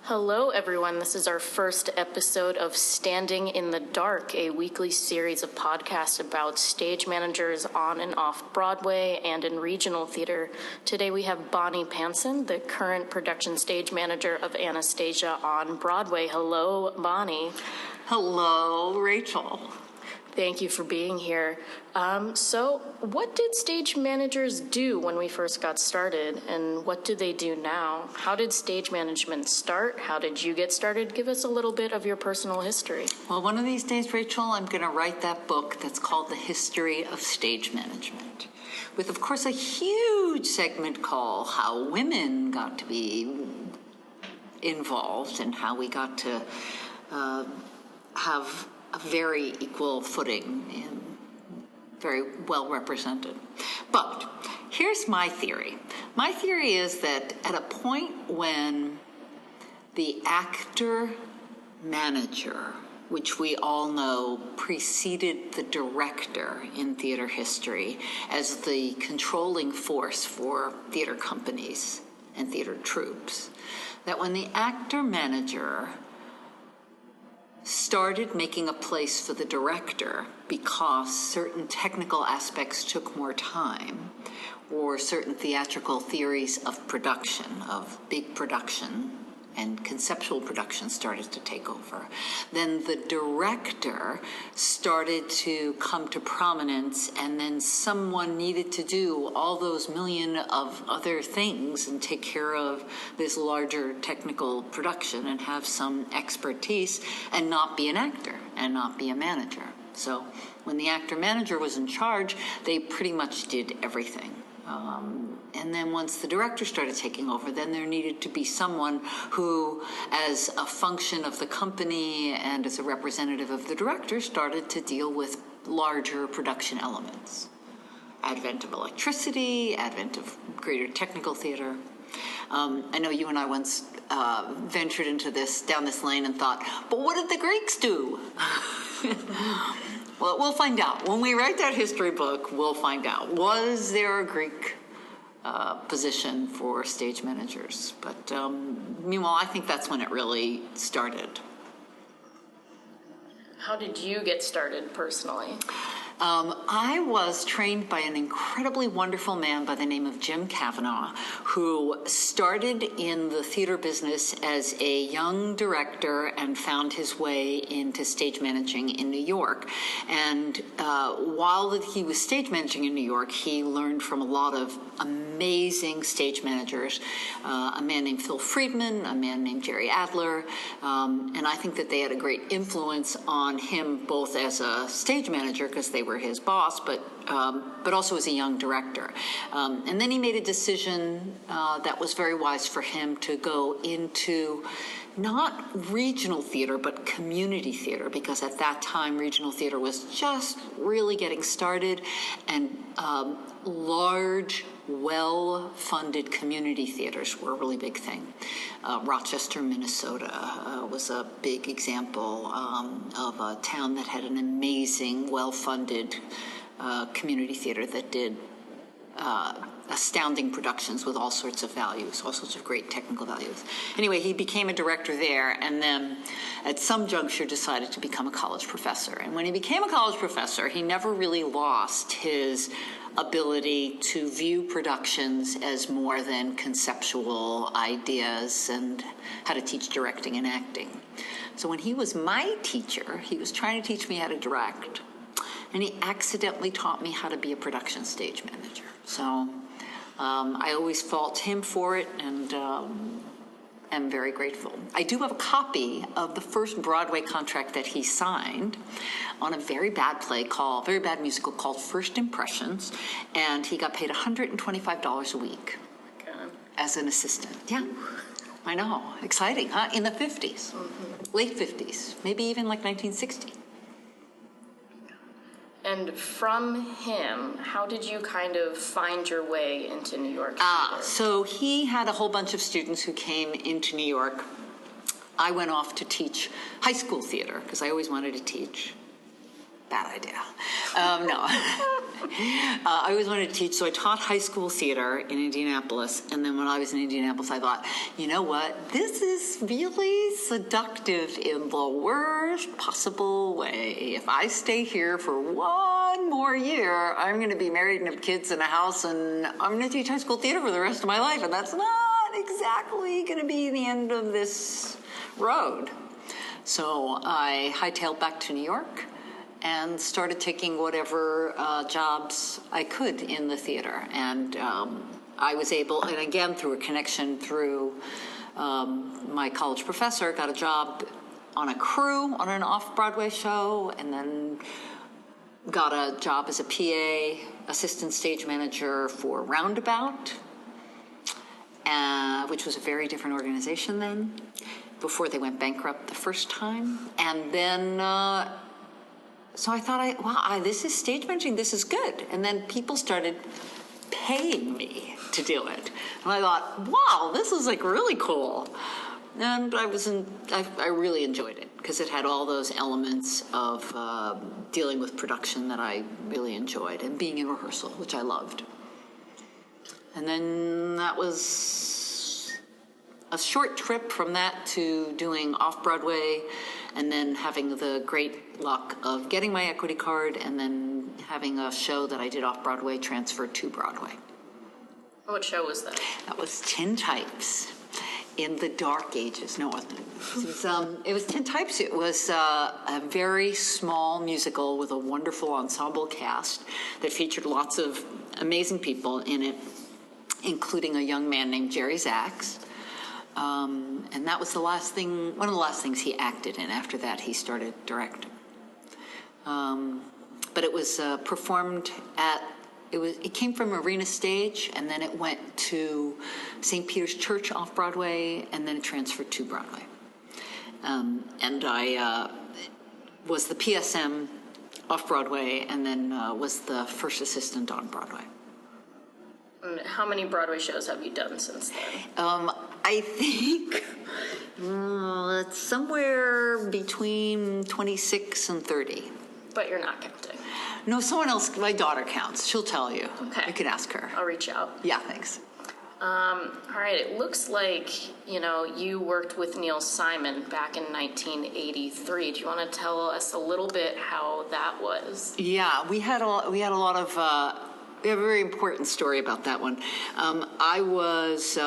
Hello, everyone. This is our first episode of Standing in the Dark, a weekly series of podcasts about stage managers on and off Broadway and in regional theater. Today we have Bonnie Panson, the current production stage manager of Anastasia on Broadway. Hello, Bonnie. Hello, Rachel. Thank you for being here. So what did stage managers do when we first got started, and what do they do now? How did stage management start? How did you get started? Give us a little bit of your personal history. Well, one of these days, Rachel, I'm going to write that book that's called The History of Stage Management, with, of course, a huge segment called How Women Got to Be Involved and how we got to have a very equal footing and very well represented. But here's my theory. My theory is that at a point when the actor-manager, which we all know preceded the director in theater history as the controlling force for theater companies and theater troupes, that when the actor-manager started making a place for the director because certain technical aspects took more time, or certain theatrical theories of production, of big production and conceptual production started to take over, then the director started to come to prominence, and then someone needed to do all those million of other things and take care of this larger technical production and have some expertise and not be an actor and not be a manager. So when the actor-manager was in charge, they pretty much did everything. And then once the director started taking over, then there needed to be someone who, as a function of the company and as a representative of the director, started to deal with larger production elements. Advent of electricity, advent of greater technical theater. I know you and I once ventured into down this lane and thought, but what did the Greeks do? Well, we'll find out. When we write that history book, we'll find out. Was there a Greek position for stage managers? But meanwhile, I think that's when it really started. How did you get started personally? I was trained by an incredibly wonderful man by the name of Jim Kavanaugh, who started in the theater business as a young director and found his way into stage managing in New York. And while he was stage managing in New York, he learned from a lot of amazing stage managers, a man named Phil Friedman, a man named Jerry Adler, and I think that they had a great influence on him both as a stage manager, because they were his boss, but also as a young director. And then he made a decision that was very wise for him to go into not regional theater, but community theater, because at that time, regional theater was just really getting started, and large, well-funded community theaters were a really big thing. Rochester, Minnesota was a big example of a town that had an amazing, well-funded community theater that did astounding productions with all sorts of values, all sorts of great technical values. Anyway, he became a director there, and then at some juncture decided to become a college professor. And when he became a college professor, he never really lost his ability to view productions as more than conceptual ideas and how to teach directing and acting. So when he was my teacher, he was trying to teach me how to direct, and he accidentally taught me how to be a production stage manager. So I always fault him for it, and am very grateful. I do have a copy of the first Broadway contract that he signed on a very bad musical called First Impressions, and he got paid $125 a week as an assistant. Yeah, I know. Exciting, huh? In the 50s, late 50s, maybe even like 1960. And from him, how did you kind of find your way into New York? So he had a whole bunch of students who came into New York. I went off to teach high school theater because I always wanted to teach. Bad idea. No. I always wanted to teach, so I taught high school theater in Indianapolis, and then when I was in Indianapolis, I thought, you know what, this is really seductive in the worst possible way. If I stay here for one more year, I'm going to be married and have kids in a house, and I'm going to teach high school theater for the rest of my life, and that's not exactly going to be the end of this road. So I hightailed back to New York and started taking whatever jobs I could in the theater. And I was able, and again, through a connection through my college professor, got a job on a crew on an off-Broadway show, and then got a job as a PA, assistant stage manager for Roundabout, which was a very different organization then, before they went bankrupt the first time. And then, so I thought, wow, this is stage managing, this is good. And then people started paying me to do it. And I thought, wow, this is like really cool. And I really enjoyed it because it had all those elements of dealing with production that I really enjoyed, and being in rehearsal, which I loved. And then that was a short trip from that to doing off-Broadway, and then having the great luck of getting my equity card, and then having a show that I did off-Broadway transfer to Broadway. What show was that? That was Tintypes in the dark ages. No, it wasn't. It was Tintypes. It was a very small musical with a wonderful ensemble cast that featured lots of amazing people in it, including a young man named Jerry Zaks. And that was one of the last things he acted in. After that, he started directing. But it was performed it came from Arena Stage, and then it went to St. Peter's Church off Broadway, and then it transferred to Broadway. And I was the PSM off Broadway, and then was the first assistant on Broadway. And how many Broadway shows have you done since then? I think it's somewhere between 26 and 30. But you're not counting. No, someone else, my daughter counts. She'll tell you. Okay. You can ask her. I'll reach out. Yeah, thanks. All right, it looks like, you worked with Neil Simon back in 1983. Do you want to tell us a little bit how that was? Yeah, we had a lot of, we have a very important story about that one. I was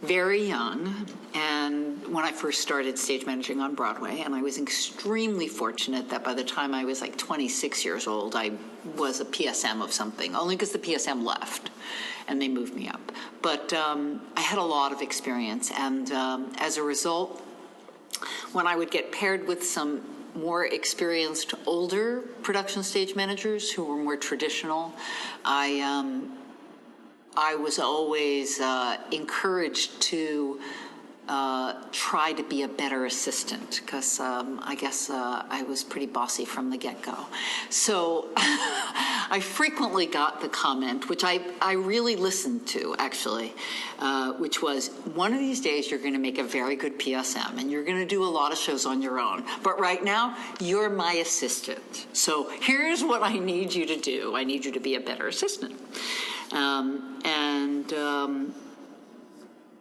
very young, and when I first started stage managing on Broadway, and I was extremely fortunate that by the time I was like 26 years old, I was a PSM of something, only because the PSM left and they moved me up. But I had a lot of experience, and as a result, when I would get paired with some more experienced older production stage managers who were more traditional, I was always encouraged to try to be a better assistant, because I guess I was pretty bossy from the get-go. So I frequently got the comment, which I really listened to, actually, which was, one of these days you're going to make a very good PSM, and you're going to do a lot of shows on your own. But right now, you're my assistant. So here's what I need you to do. I need you to be a better assistant. And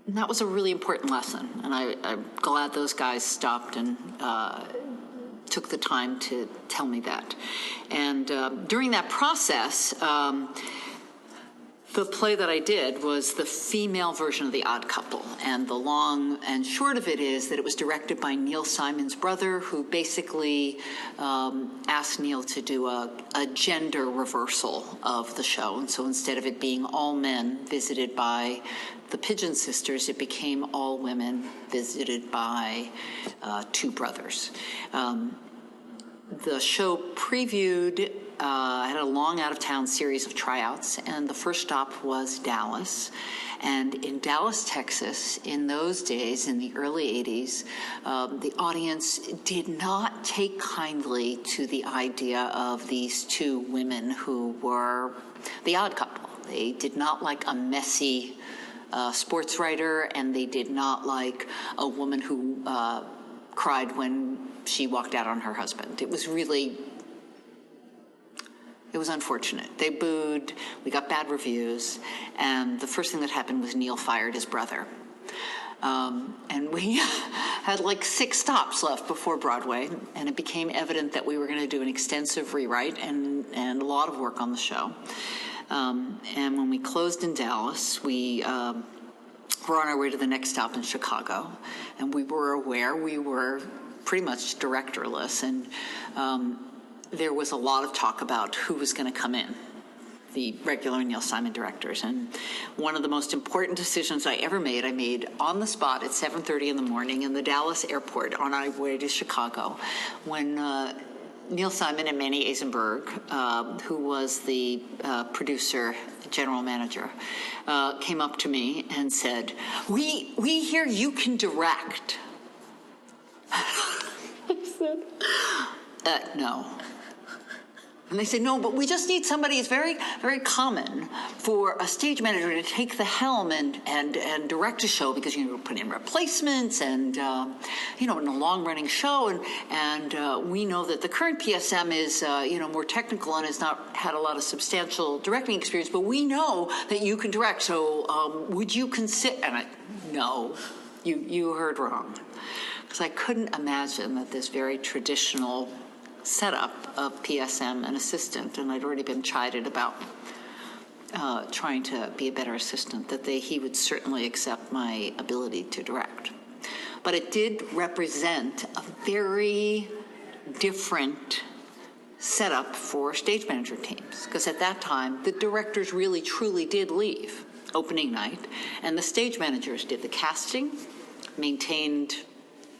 that was a really important lesson, and I'm glad those guys stopped and took the time to tell me that. And during that process, the play that I did was the female version of The Odd Couple, and the long and short of it is that it was directed by Neil Simon's brother, who basically asked Neil to do a gender reversal of the show. And so instead of it being all men visited by the Pigeon Sisters, it became all women visited by two brothers. The show previewed, had a long out-of-town series of tryouts, and the first stop was Dallas. And in Dallas, Texas, in those days, in the early 80s, the audience did not take kindly to the idea of these two women who were the odd couple. They did not like a messy sports writer, and they did not like a woman who cried when she walked out on her husband. It was It was unfortunate. They booed, we got bad reviews, and the first thing that happened was Neil fired his brother. And we had like 6 stops left before Broadway, and it became evident that we were going to do an extensive rewrite and a lot of work on the show. And when we closed in Dallas, we were on our way to the next stop in Chicago, and we were aware we were pretty much directorless, and there was a lot of talk about who was going to come in, the regular Neil Simon directors. And one of the most important decisions I ever made, I made on the spot at 7:30 in the morning in the Dallas airport on our way to Chicago, when Neil Simon and Manny Eisenberg, who was the producer, general manager, came up to me and said, we hear you can direct. I said, no. And they said, no, but we just need somebody. It's very, very common for a stage manager to take the helm and direct a show, because you put in replacements and, in a long-running show. And we know that the current PSM is, more technical and has not had a lot of substantial directing experience, but we know that you can direct. So would you consider? And no, you heard wrong. Because I couldn't imagine that this very traditional setup of PSM and assistant, and I'd already been chided about trying to be a better assistant, that he would certainly accept my ability to direct. But it did represent a very different setup for stage manager teams, because at that time, the directors really truly did leave opening night, and the stage managers did the casting, maintained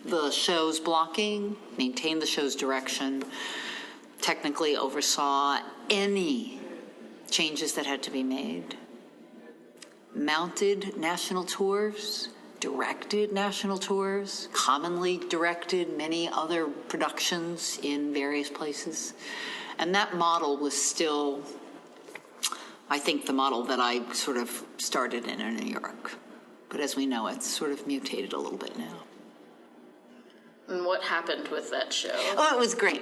the show's blocking, maintained the show's direction, technically oversaw any changes that had to be made, mounted national tours, directed national tours, commonly directed many other productions in various places. And that model was still, I think, the model that I sort of started in New York. But as we know, it's sort of mutated a little bit now. And what happened with that show? Oh, it was great.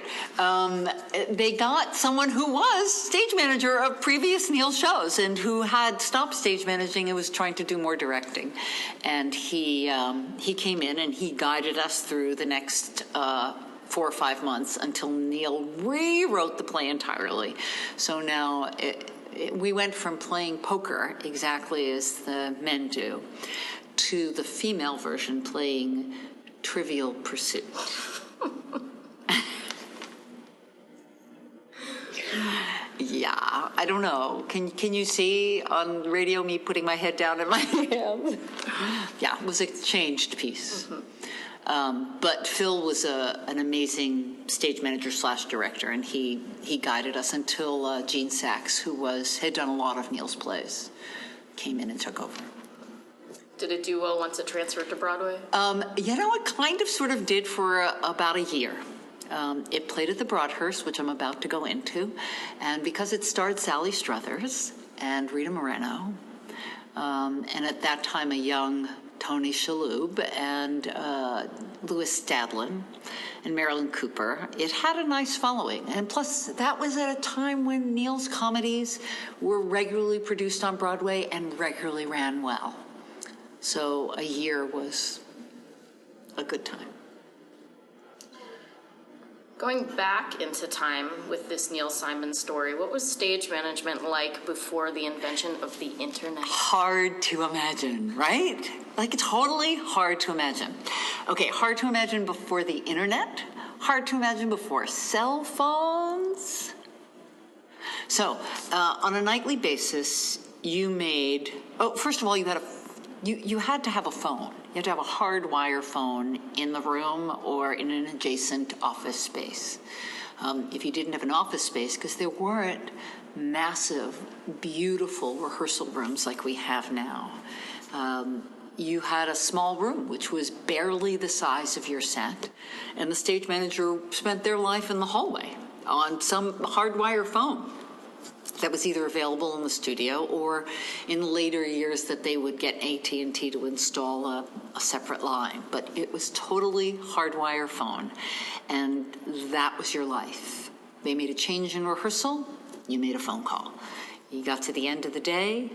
They got someone who was stage manager of previous Neil shows and who had stopped stage managing and was trying to do more directing. And he came in and he guided us through the next 4 or 5 months until Neil rewrote the play entirely. So now we went from playing poker exactly as the men do to the female version playing Trivial Pursuit. Yeah, I don't know. Can you see on radio me putting my head down in my hands? Yeah, it was a changed piece. Mm-hmm. But Phil was an amazing stage manager / director, and he guided us until Gene Sachs, who had done a lot of Neil's plays, came in and took over. Did it do well once it transferred to Broadway? It kind of sort of did for about a year. It played at the Broadhurst, which I'm about to go into, and because it starred Sally Struthers and Rita Moreno, and at that time a young Tony Shalhoub and Louis Stadlin and Marilyn Cooper, it had a nice following. And plus, that was at a time when Neil's comedies were regularly produced on Broadway and regularly ran well. So a year was a good time. Going back into time with this Neil Simon story, what was stage management like before the invention of the internet? Hard to imagine, right? Like, totally hard to imagine. Okay, hard to imagine before the internet, hard to imagine before cell phones. So, on a nightly basis, first of all, you had to have a phone. You had to have a hardwire phone in the room or in an adjacent office space. If you didn't have an office space, because there weren't massive, beautiful rehearsal rooms like we have now, you had a small room, which was barely the size of your set, and the stage manager spent their life in the hallway on some hardwire phone that was either available in the studio or in later years that they would get AT&T to install a separate line. But it was totally hardwire phone, and that was your life. They made a change in rehearsal, you made a phone call. You got to the end of the day,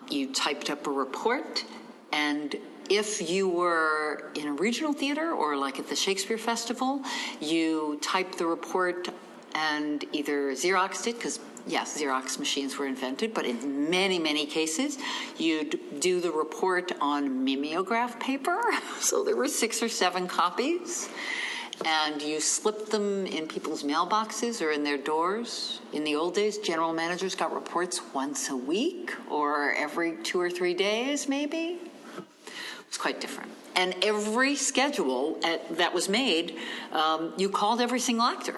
you typed up a report, and if you were in a regional theater or like at the Shakespeare Festival, you typed the report and either Xeroxed it, because yes, Xerox machines were invented, but in many, many cases, you'd do the report on mimeograph paper. So there were 6 or 7 copies, and you slipped them in people's mailboxes or in their doors. In the old days, general managers got reports once a week or every 2 or 3 days, maybe. It's quite different. And every schedule that was made, you called every single actor.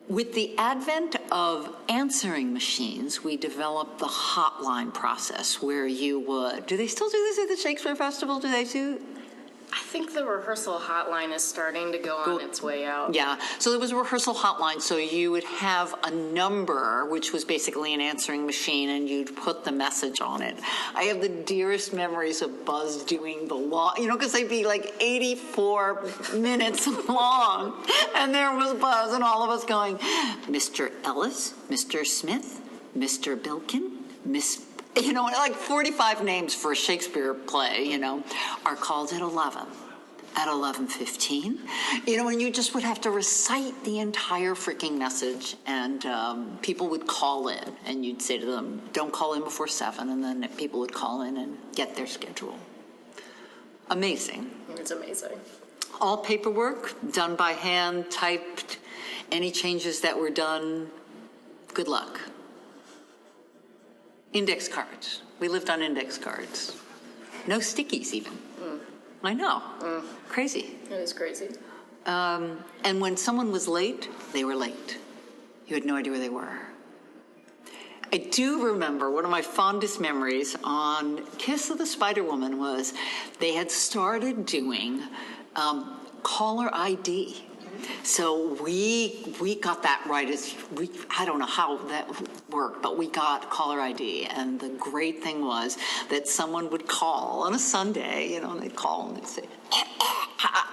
With the advent of answering machines, we developed the hotline process where you would, do they still do this at the Shakespeare Festival? Do they do? I think the rehearsal hotline is starting to go on its way out. Yeah, so there was a rehearsal hotline, so you would have a number, which was basically an answering machine, and you'd put the message on it. I have the dearest memories of Buzz doing the long, because they'd be like 84 minutes long, and there was Buzz and all of us going, Mr. Ellis, Mr. Smith, Mr. Bilkin, Miss... like 45 names for a Shakespeare play, are called at 11, at 11:15. And you just would have to recite the entire freaking message, and people would call in, and you'd say to them, don't call in before 7, and then people would call in and get their schedule. Amazing. It's amazing. All paperwork, done by hand, typed. Any changes that were done, good luck. Index cards. We lived on index cards. No stickies even. I know. Crazy. It is crazy. And when someone was late, they were late. You had no idea where they were. I do remember one of my fondest memories on Kiss of the Spider Woman was they had started doing caller ID. So we got that right. I don't know how that worked, but we got caller ID. And the great thing was that someone would call on a Sunday, and they'd call and they'd say,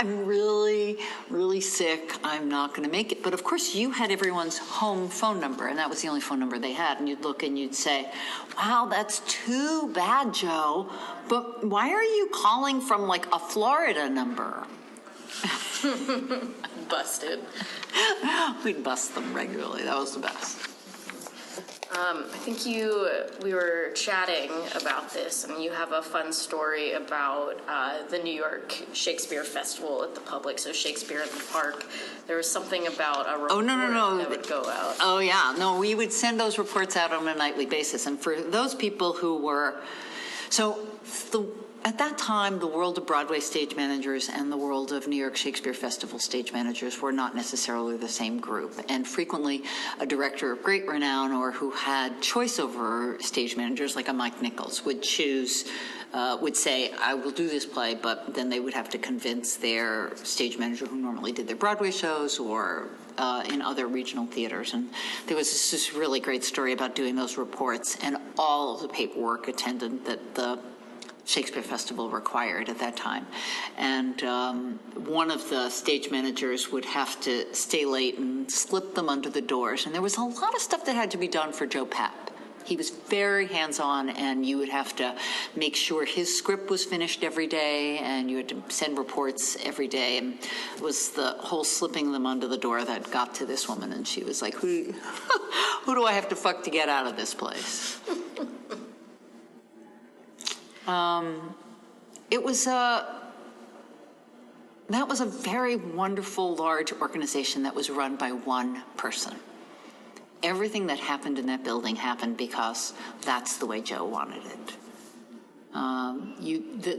I'm really, really sick. I'm not going to make it. But of course, you had everyone's home phone number, and that was the only phone number they had. And you'd look and you'd say, wow, that's too bad, Joe. But why are you calling from like a Florida number? Busted. We'd bust them regularly. That was the best. I think we were chatting about this, and you have a fun story about the New York Shakespeare Festival at the Public, so Shakespeare in the Park. There was something about a report that would go out. Oh, yeah. No, we would send those reports out on a nightly basis. And for those people who were... At that time, the world of Broadway stage managers and the world of New York Shakespeare Festival stage managers were not necessarily the same group. And frequently, a director of great renown or who had choice over stage managers, like a Mike Nichols, would say, I will do this play, but then they would have to convince their stage manager who normally did their Broadway shows or in other regional theaters. And there was this really great story about doing those reports and all of the paperwork attendant that the Shakespeare Festival required at that time. And one of the stage managers would have to stay late and slip them under the doors. And there was a lot of stuff that had to be done for Joe Papp. He was very hands-on, and you would have to make sure his script was finished every day, and you had to send reports every day. And it was the whole slipping them under the door that got to this woman, and she was like, who do I have to fuck to get out of this place? That was a very wonderful, large organization that was run by one person. Everything that happened in that building happened because that's the way Joe wanted it.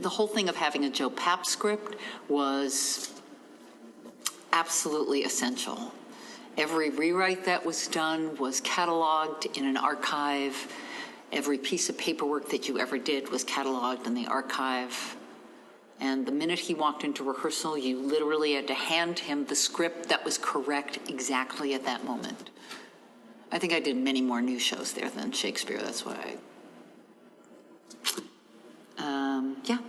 The whole thing of having a Joe Papp script was absolutely essential. Every rewrite that was done was cataloged in an archive. Every piece of paperwork that you ever did was cataloged in the archive. And the minute he walked into rehearsal, you literally had to hand him the script that was correct exactly at that moment. I think I did many more new shows there than Shakespeare. That's why yeah.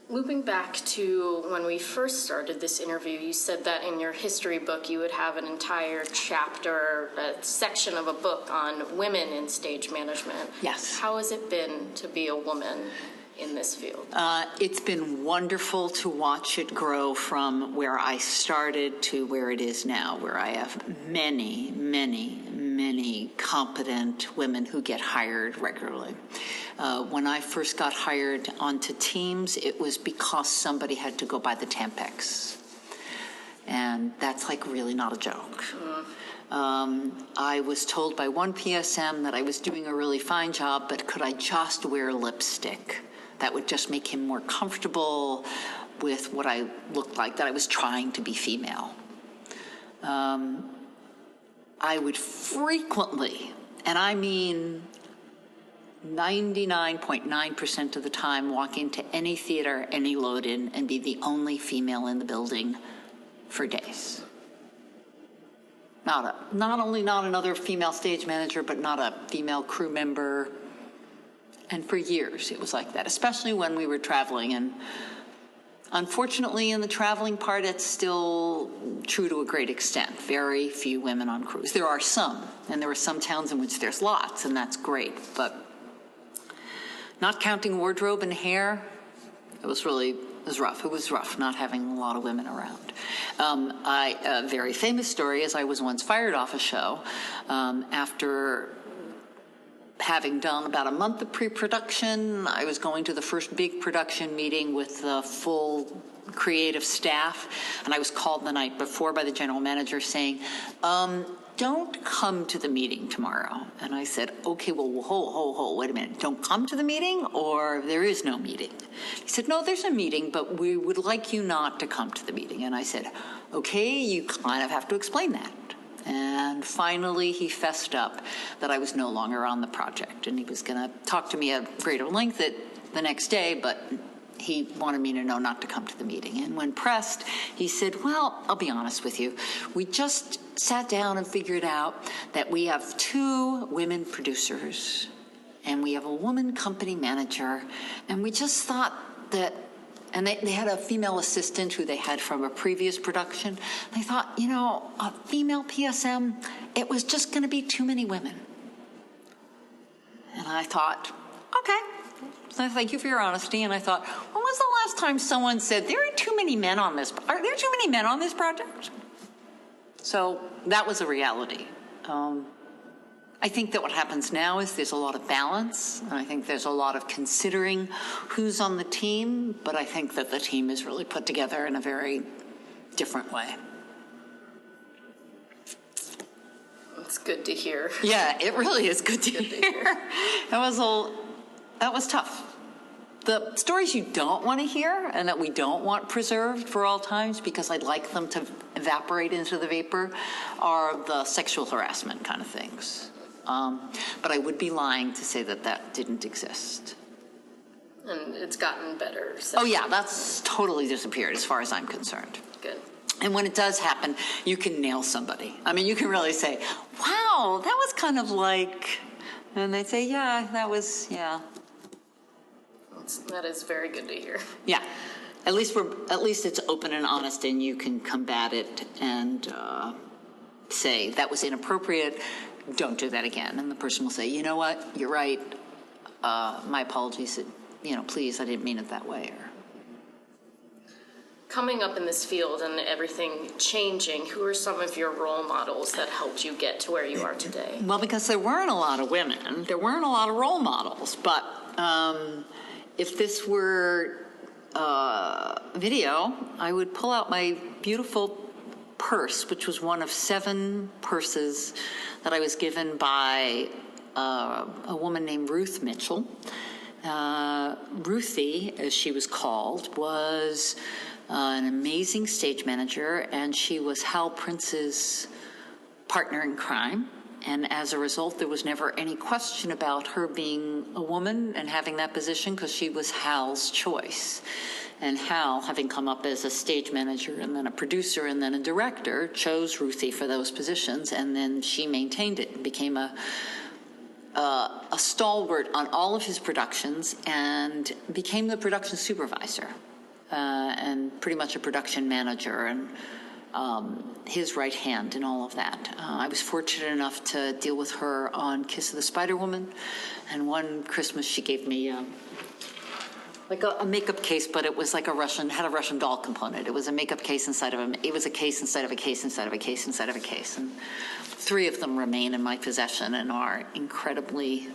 Looping back to when we first started this interview, you said that in your history book you would have an entire chapter, a section of a book on women in stage management. Yes. How has it been to be a woman in this field? It's been wonderful to watch it grow from where I started to where it is now, where I have many, many, many competent women who get hired regularly. When I first got hired onto teams, it was because somebody had to go by the Tampex. And that's like really not a joke. I was told by one PSM that I was doing a really fine job, but could I just wear lipstick? That would just make him more comfortable with what I looked like, that I was trying to be female. I would frequently, and I mean 99.9% of the time, walk into any theater, any load-in, and be the only female in the building for days. Not only not another female stage manager, but not a female crew member. And for years, it was like that, especially when we were traveling. And unfortunately, in the traveling part, it's still true to a great extent. Very few women on crews. There are some, and there are some towns in which there's lots, and that's great. But not counting wardrobe and hair, it was rough. It was rough not having a lot of women around. A very famous story is I was once fired off a show after having done about a month of pre-production. I was going to the first big production meeting with the full creative staff, and I was called the night before by the general manager saying, don't come to the meeting tomorrow. And I said, okay, well, wait a minute. Don't come to the meeting, or there is no meeting? He said, no, there's a meeting, but we would like you not to come to the meeting. And I said, okay, you kind of have to explain that. And finally, he fessed up that I was no longer on the project, and he was going to talk to me at greater length the next day, but he wanted me to know not to come to the meeting. And when pressed, he said, well, I'll be honest with you. We just sat down and figured out that we have 2 women producers, and we have a woman company manager, and we just thought that, and they had a female assistant who they had from a previous production. They thought, a female PSM, it was just going to be too many women. And I thought, okay. So thank you for your honesty. And I thought, when was the last time someone said, there are too many men on this, are there too many men on this project? So that was a reality. I think that what happens now is there's a lot of balance. And I think there's a lot of considering who's on the team, but I think that the team is really put together in a very different way. It's good to hear. Yeah, it really is good to hear. That was tough. The stories you don't want to hear and that we don't want preserved for all times, because I'd like them to evaporate into the vapor, are the sexual harassment kind of things. But I would be lying to say that that didn't exist. And it's gotten better. Oh yeah, that's totally disappeared as far as I'm concerned. Good. And when it does happen, you can nail somebody. I mean, you can really say, wow, that was kind of like, and they'd say, yeah, that was, yeah. That is very good to hear. Yeah. At least it's open and honest, and you can combat it and say, that was inappropriate, don't do that again. And the person will say, you know what, you're right, my apologies, please, I didn't mean it that way. Coming up in this field and everything changing, who are some of your role models that helped you get to where you are today? Well, because there weren't a lot of women, there weren't a lot of role models, but if this were video, I would pull out my beautiful purse, which was one of 7 purses that I was given by a woman named Ruth Mitchell. Ruthie, as she was called, was an amazing stage manager, and she was Hal Prince's partner in crime. And as a result, there was never any question about her being a woman and having that position, because she was Hal's choice. And Hal, having come up as a stage manager and then a producer and then a director, chose Ruthie for those positions, and then she maintained it and became a stalwart on all of his productions and became the production supervisor. and pretty much a production manager, and his right hand in all of that. I was fortunate enough to deal with her on Kiss of the Spider Woman, and one Christmas she gave me like a makeup case, but it was like had a Russian doll component. It was a makeup case inside of it was a case inside of a case inside of a case inside of a case. And 3 of them remain in my possession and are incredibly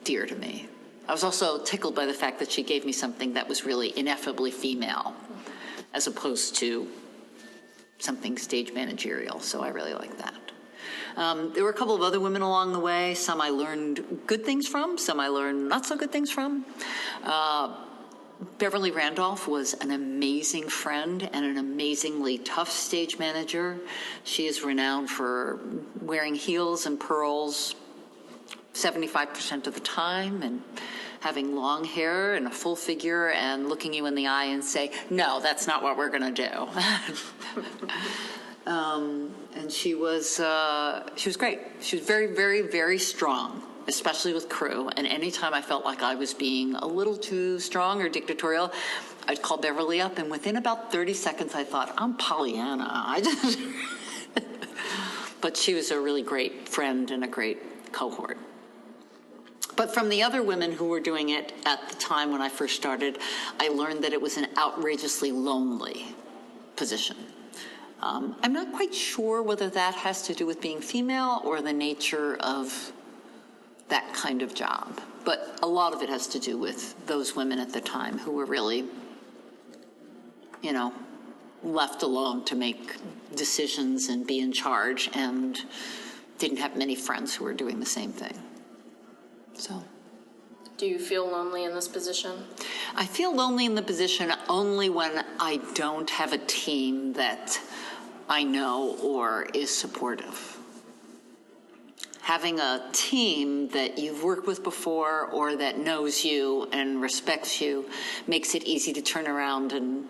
dear to me. I was also tickled by the fact that she gave me something that was really ineffably female, as opposed to something stage managerial. So I really like that. There were a couple of other women along the way. Some I learned good things from, some I learned not so good things from. Beverly Randolph was an amazing friend and an amazingly tough stage manager. She is renowned for wearing heels and pearls 75% of the time, and having long hair and a full figure and looking you in the eye and say, no, that's not what we're going to do. And she was great. She was very, very, very strong, especially with crew. And anytime I felt like I was being a little too strong or dictatorial, I'd call Beverly up, and within about 30 seconds, I thought, I'm Pollyanna. But she was a really great friend and a great cohort. But from the other women who were doing it at the time when I first started, I learned that it was an outrageously lonely position. I'm not quite sure whether that has to do with being female or the nature of that kind of job. But a lot of it has to do with those women at the time who were really, left alone to make decisions and be in charge, and didn't have many friends who were doing the same thing. So. Do you feel lonely in this position? I feel lonely in the position only when I don't have a team that I know or is supportive. Having a team that you've worked with before or that knows you and respects you makes it easy to turn around and,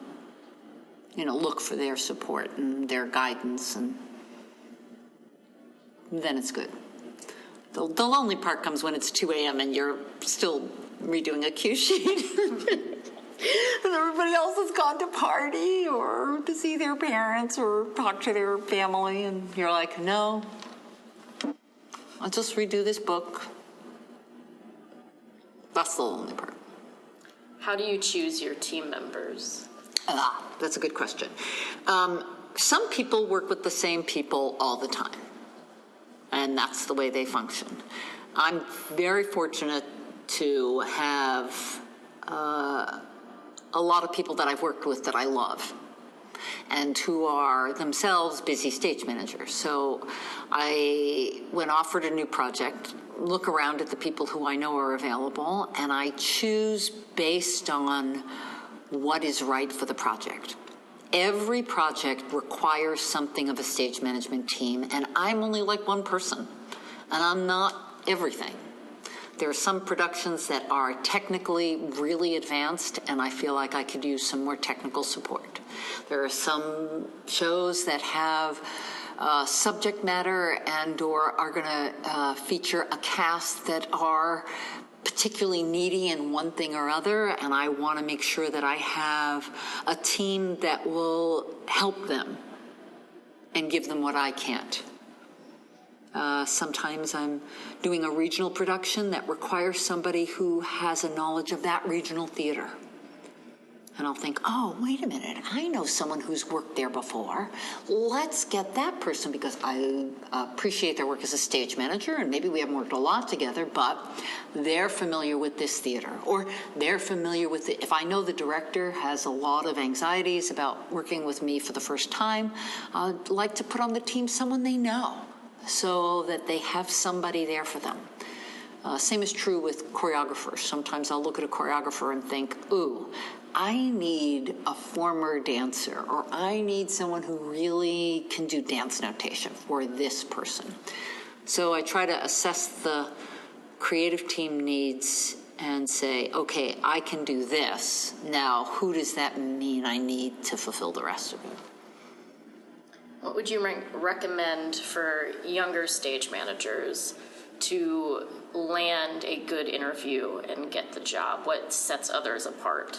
look for their support and their guidance, and then it's good. The lonely part comes when it's 2 a.m. and you're still redoing a cue sheet. And everybody else has gone to party or to see their parents or talk to their family. And you're like, no, I'll just redo this book. That's the lonely part. How do you choose your team members? That's a good question. Some people work with the same people all the time, and that's the way they function. I'm very fortunate to have a lot of people that I've worked with that I love and who are themselves busy stage managers. So when offered a new project, look around at the people who I know are available, and I choose based on what is right for the project. Every project requires something of a stage management team, and I'm only like one person, and I'm not everything. There are some productions that are technically really advanced, and I feel like I could use some more technical support. There are some shows that have subject matter and or are going to feature a cast that are particularly needy in one thing or other, and I want to make sure that I have a team that will help them and give them what I can't. Sometimes I'm doing a regional production that requires somebody who has a knowledge of that regional theater. And I'll think, oh, wait a minute, I know someone who's worked there before. Let's get that person, because I appreciate their work as a stage manager, and maybe we haven't worked a lot together, but they're familiar with this theater, or they're familiar with it. If I know the director has a lot of anxieties about working with me for the first time, I'd like to put on the team someone they know, so that they have somebody there for them. Same is true with choreographers. Sometimes I'll look at a choreographer and think, ooh, I need a former dancer, or I need someone who really can do dance notation for this person. So I try to assess the creative team needs and say, okay, I can do this. Now, who does that mean I need to fulfill the rest of it? What would you recommend for younger stage managers to land a good interview and get the job? What sets others apart?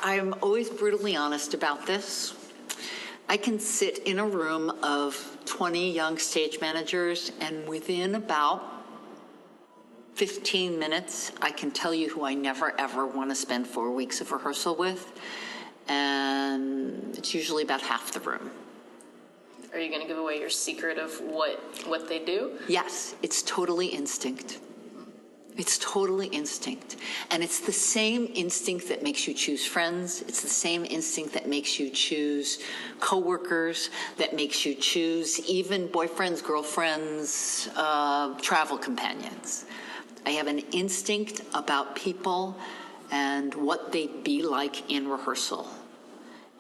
I'm always brutally honest about this. I can sit in a room of 20 young stage managers, and within about 15 minutes, I can tell you who I never, ever want to spend 4 weeks of rehearsal with, and it's usually about half the room. Are you going to give away your secret of what they do? Yes, it's totally instinct. It's totally instinct. And it's the same instinct that makes you choose friends. It's the same instinct that makes you choose coworkers, that makes you choose even boyfriends, girlfriends, travel companions. I have an instinct about people and what they'd be like in rehearsal.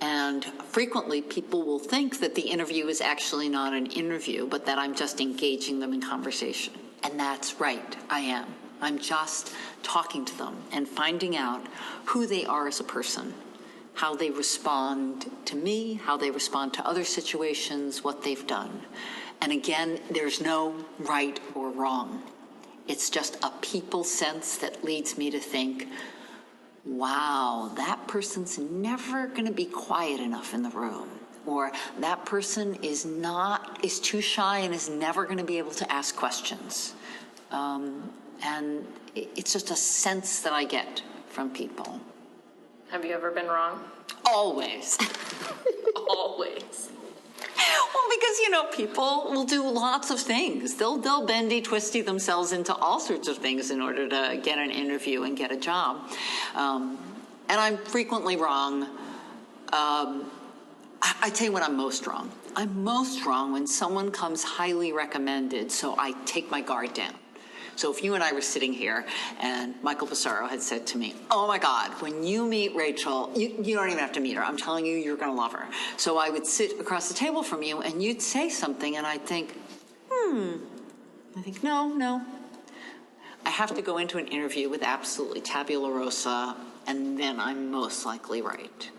And frequently people will think that the interview is actually not an interview, but that I'm just engaging them in conversation. And that's right, I am. I'm just talking to them and finding out who they are as a person, how they respond to me, how they respond to other situations, what they've done. And again, there's no right or wrong. It's just a people sense that leads me to think, wow, that person's never going to be quiet enough in the room. Or that person is too shy and is never going to be able to ask questions. And it's just a sense that I get from people. Have you ever been wrong? Always. Always. Well, because, people will do lots of things. They'll bendy, twisty themselves into all sorts of things in order to get an interview and get a job. And I'm frequently wrong. I tell you when I'm most wrong. I'm most wrong when someone comes highly recommended, so I take my guard down. So if you and I were sitting here and Michael Pissarro had said to me, oh my God, when you meet Rachel, you don't even have to meet her. I'm telling you, you're going to love her. So I would sit across the table from you and you'd say something and I'd think, no. I have to go into an interview with absolutely tabula rasa, and then I'm most likely right.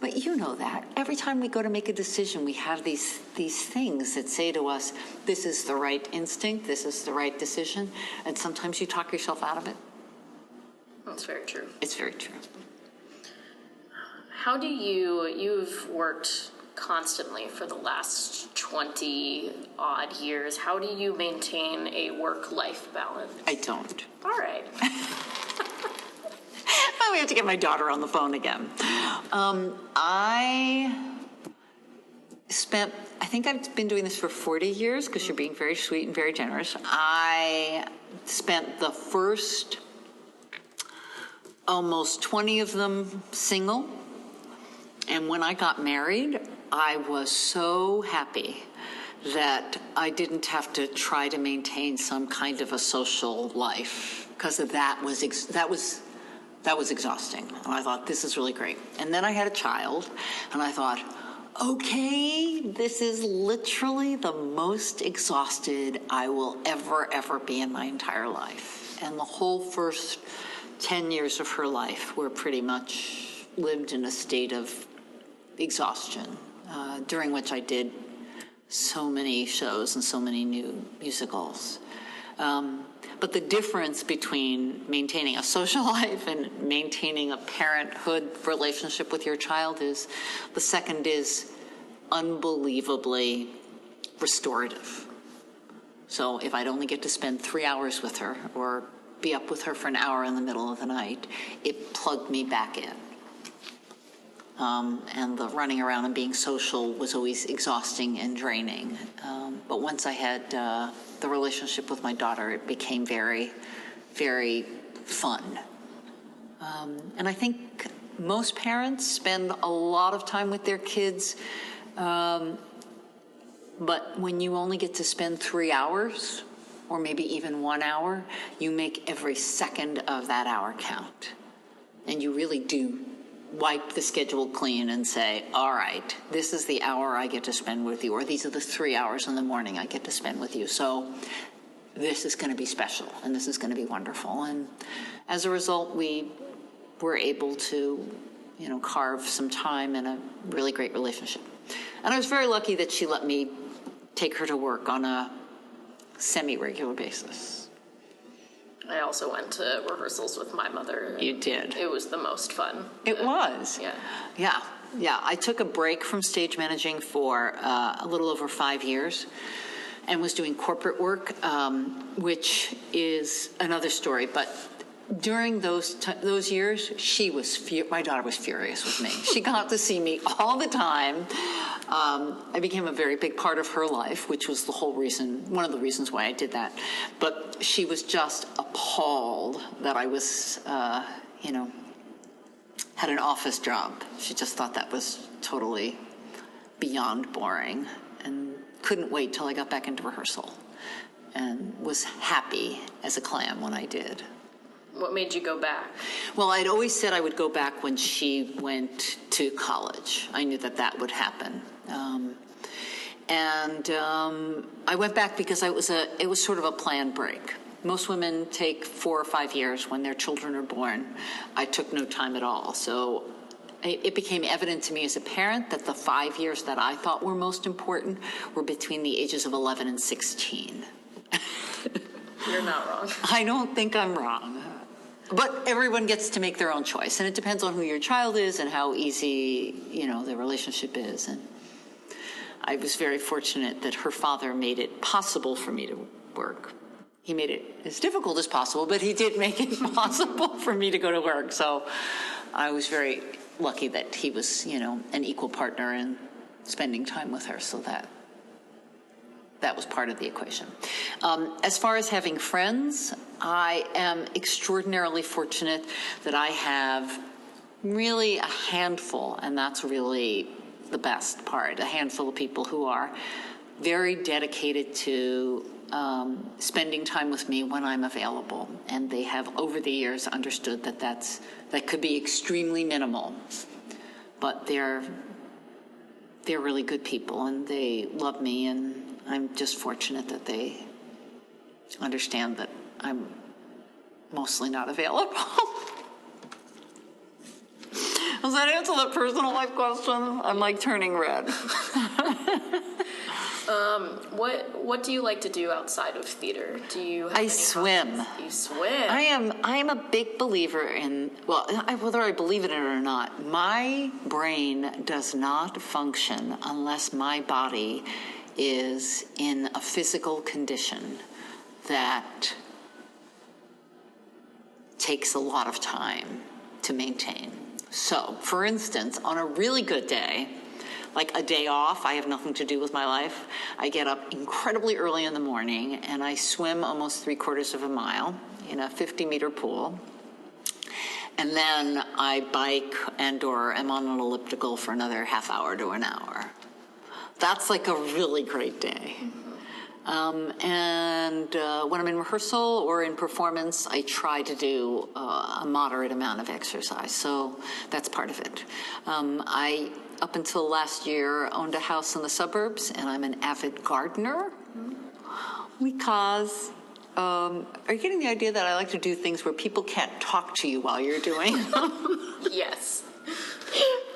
But you know that. Every time we go to make a decision, we have these things that say to us, this is the right instinct, this is the right decision, and sometimes you talk yourself out of it. That's very true. It's very true. How do you've worked constantly for the last 20-odd years, how do you maintain a work-life balance? I don't. All right. We have to get my daughter on the phone again. I think I've been doing this for 40 years because you're being very sweet and very generous. I spent the first almost 20 of them single. And when I got married, I was so happy that I didn't have to try to maintain some kind of a social life because that was exhausting. And I thought, this is really great. And then I had a child, and I thought, okay, this is literally the most exhausted I will ever be in my entire life. And the whole first 10 years of her life were pretty much lived in a state of exhaustion, during which I did so many shows and so many new musicals. But the difference between maintaining a social life and maintaining a parenthood relationship with your child is the second is unbelievably restorative. So if I'd only get to spend 3 hours with her or be up with her for an hour in the middle of the night, it plugged me back in. And the running around and being social was always exhausting and draining. But once I had the relationship with my daughter, it became very, very fun. And I think most parents spend a lot of time with their kids, but when you only get to spend 3 hours, or maybe even 1 hour, you make every second of that hour count. And you really do wipe the schedule clean and say, all right, this is the hour I get to spend with you, or these are the 3 hours in the morning I get to spend with you. So this is going to be special, and this is going to be wonderful. And as a result, we were able to, carve some time in a really great relationship. And I was very lucky that she let me take her to work on a semi-regular basis. I also went to rehearsals with my mother. You did. It was the most fun. It was. Yeah. Yeah. I took a break from stage managing for a little over 5 years and was doing corporate work, which is another story. But during those years, my daughter was furious with me. She got to see me all the time. I became a very big part of her life, which was one of the reasons why I did that. But she was just appalled that I was, had an office job. She just thought that was totally beyond boring and couldn't wait till I got back into rehearsal and was happy as a clam when I did. What made you go back? Well, I'd always said I would go back when she went to college. I knew that would happen. I went back because it was sort of a planned break. Most women take 4 or 5 years when their children are born. I took no time at all. So it became evident to me as a parent that the 5 years that I thought were most important were between the ages of 11 and 16. You're not wrong. I don't think I'm wrong. But everyone gets to make their own choice, and it depends on who your child is and how easy, the relationship is. And I was very fortunate that her father made it possible for me to work. He made it as difficult as possible, but he did make it possible for me to go to work. So I was very lucky that he was, an equal partner in spending time with her, so that was part of the equation. As far as having friends, I am extraordinarily fortunate that I have really a handful, and that's really the best part, a handful of people who are very dedicated to spending time with me when I'm available. And they have, over the years, understood that could be extremely minimal. But they're really good people, and they love me, and I'm just fortunate that they understand that I'm mostly not available. Does that answer the personal life question? I'm like turning red. What do you like to do outside of theater? Do you have I swim. Hobbies? You swim. I am a big believer in, whether I believe in it or not, my brain does not function unless my body is in a physical condition that takes a lot of time to maintain. So, for instance, on a really good day, like a day off, I have nothing to do with my life, I get up incredibly early in the morning and I swim almost 3/4 of a mile in a 50-meter pool. And then I bike or am on an elliptical for another half hour to an hour. That's like a really great day. When I'm in rehearsal or in performance, I try to do a moderate amount of exercise. So that's part of it. I, up until last year, owned a house in the suburbs, and I'm an avid gardener because, are you getting the idea that I like to do things where people can't talk to you while you're doing them? Yes.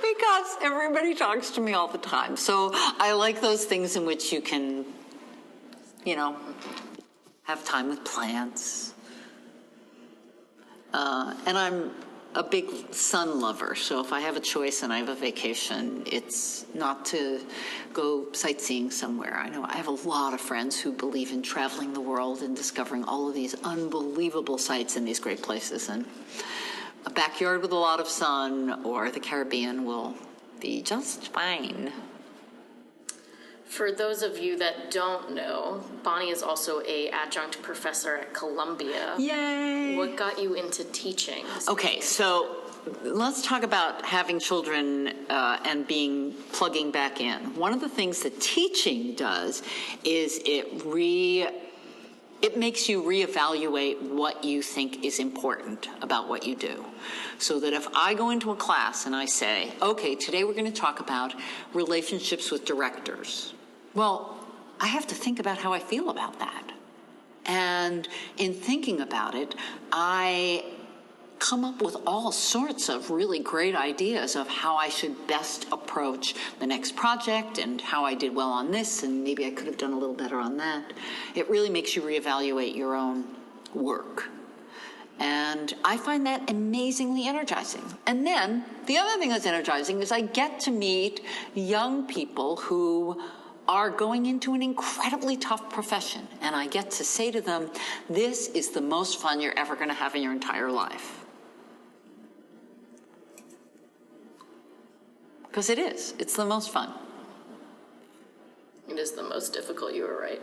Because everybody talks to me all the time. So I like those things in which you can, have time with plants. And I'm a big sun lover. So if I have a choice and I have a vacation, it's not to go sightseeing somewhere. I know I have a lot of friends who believe in traveling the world and discovering all of these unbelievable sights in these great places. And a backyard with a lot of sun or the Caribbean will be just fine. For those of you that don't know, Bonnie is also an adjunct professor at Columbia. Yay! What got you into teaching? Okay, so let's talk about having children and plugging back in. One of the things that teaching does is it makes you reevaluate what you think is important about what you do. So that if I go into a class and I say, okay, today we're going to talk about relationships with directors. Well, I have to think about how I feel about that. And in thinking about it, I come up with all sorts of really great ideas of how I should best approach the next project and how I did well on this and maybe I could have done a little better on that. It really makes you reevaluate your own work. And I find that amazingly energizing. And then the other thing that's energizing is I get to meet young people who are going into an incredibly tough profession. And I get to say to them, this is the most fun you're ever going to have in your entire life. Because it is. It's the most fun. It is the most difficult, you were right.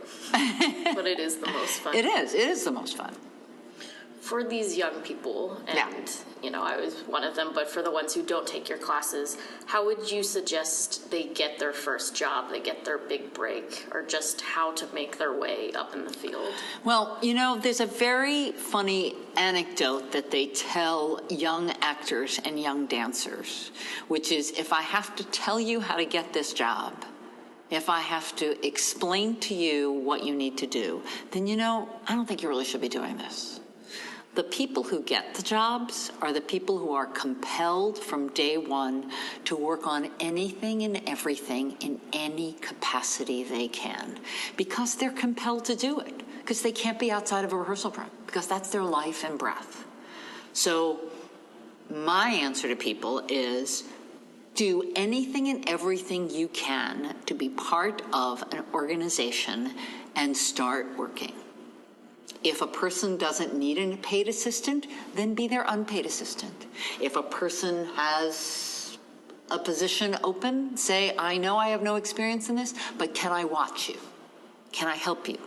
But it is the most fun. It is. It is the most fun. For these young people, and I was one of them, but for the ones who don't take your classes, how would you suggest they get their first job, they get their big break, or just how to make their way up in the field? Well, there's a very funny anecdote that they tell young actors and young dancers, which is, if I have to tell you how to get this job, if I have to explain to you what you need to do, then I don't think you really should be doing this. The people who get the jobs are the people who are compelled from day one to work on anything and everything in any capacity they can, because they're compelled to do it, because they can't be outside of a rehearsal room, because that's their life and breath. So my answer to people is, do anything and everything you can to be part of an organization and start working. If a person doesn't need a paid assistant, then be their unpaid assistant. If a person has a position open, say, I know I have no experience in this, but can I watch you? Can I help you?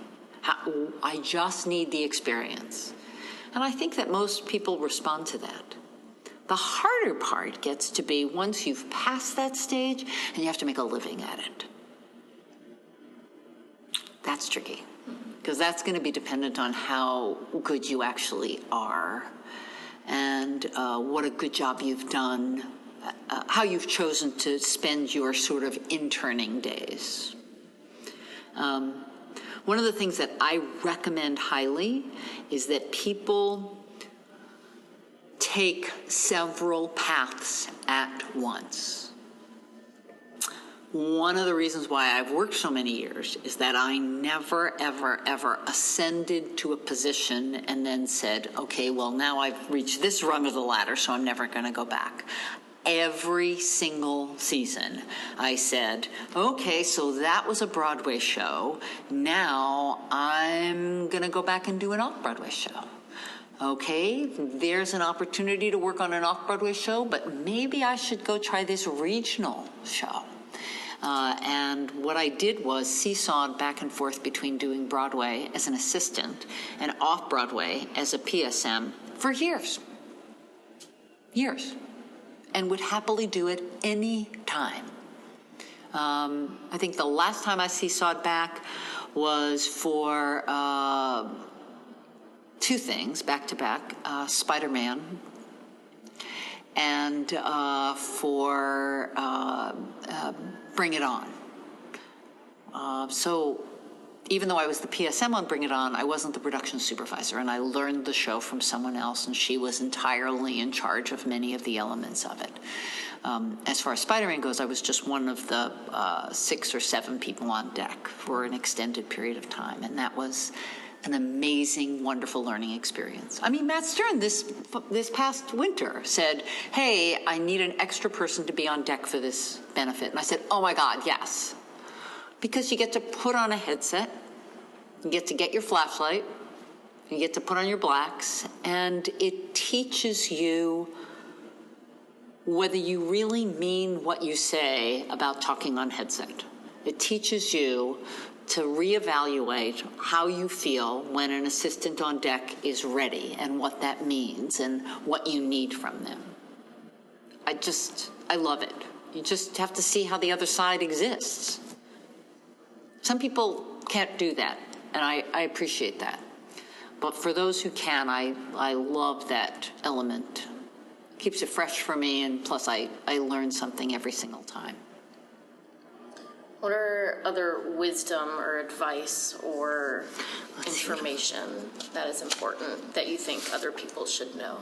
I just need the experience. And I think that most people respond to that. The harder part gets to be once you've passed that stage and you have to make a living at it. That's tricky, because that's going to be dependent on how good you actually are and what a good job you've done, how you've chosen to spend your sort of interning days. One of the things that I recommend highly is that people take several paths at once. One of the reasons why I've worked so many years is that I never, ever, ever ascended to a position and then said, okay, well, now I've reached this rung of the ladder, so I'm never going to go back. Every single season, I said, okay, so that was a Broadway show. Now I'm going to go back and do an off-Broadway show. Okay, there's an opportunity to work on an off-Broadway show, but maybe I should go try this regional show. And what I did was seesawed back and forth between doing Broadway as an assistant and off-Broadway as a PSM for years. Years. And would happily do it any time. I think the last time I seesawed back was for two things, back-to-back, Spider-Man, and for Bring It On. So even though I was the PSM on Bring It On, I wasn't the production supervisor, and I learned the show from someone else, and she was entirely in charge of many of the elements of it. As far as Spider-Man goes, I was just one of the 6 or 7 people on deck for an extended period of time, and that was an amazing, wonderful learning experience. I mean, Matt Stern this past winter said, hey, I need an extra person to be on deck for this benefit. And I said, oh my God, yes. Because you get to put on a headset, you get to get your flashlight, you get to put on your blacks, and it teaches you whether you really mean what you say about talking on headset. It teaches you to reevaluate how you feel when an assistant on deck is ready and what that means and what you need from them. I love it. You just have to see how the other side exists. Some people can't do that, and I appreciate that. But for those who can, I love that element. It keeps it fresh for me, and plus I learn something every single time. What are other wisdom or advice or information that is important that you think other people should know?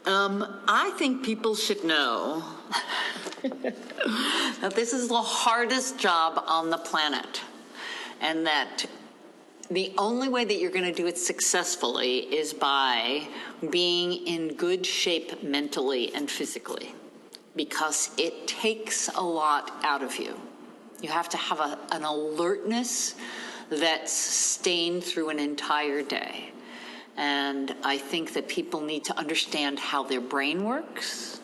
I think people should know that this is the hardest job on the planet, and that the only way that you're going to do it successfully is by being in good shape mentally and physically, because it takes a lot out of you. You have to have an alertness that's sustained through an entire day. And I think that people need to understand how their brain works,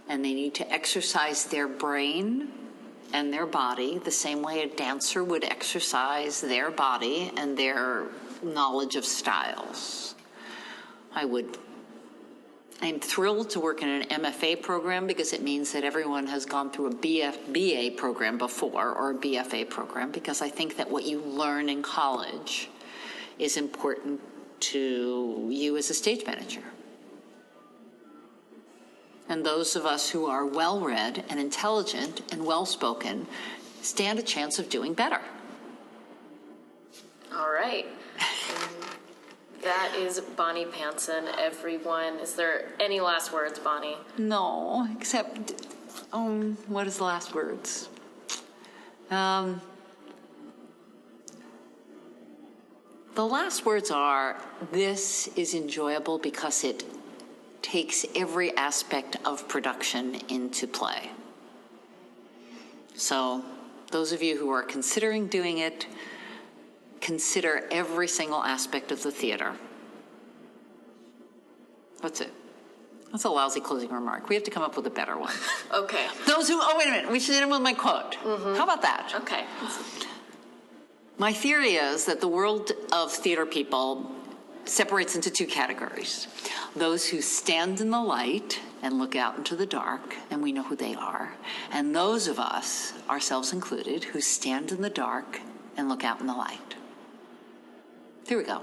and they need to exercise their brain and their body the same way a dancer would exercise their body and their knowledge of styles. I'm thrilled to work in an MFA program because it means that everyone has gone through a BA program before, or a BFA program, because I think that what you learn in college is important to you as a stage manager. And those of us who are well-read and intelligent and well-spoken stand a chance of doing better. All right. That is Bonnie Panson, everyone. Is there any last words, Bonnie? No, except, what is the last words? The last words are, this is enjoyable because it takes every aspect of production into play. So those of you who are considering doing it, consider every single aspect of the theater. That's it. That's a lousy closing remark. We have to come up with a better one. Okay. Those who, wait a minute, we should end with my quote. Mm-hmm. How about that? Okay. My theory is that the world of theater people separates into two categories. Those who stand in the light and look out into the dark, and we know who they are. And those of us, ourselves included, who stand in the dark and look out in the light. Here we go.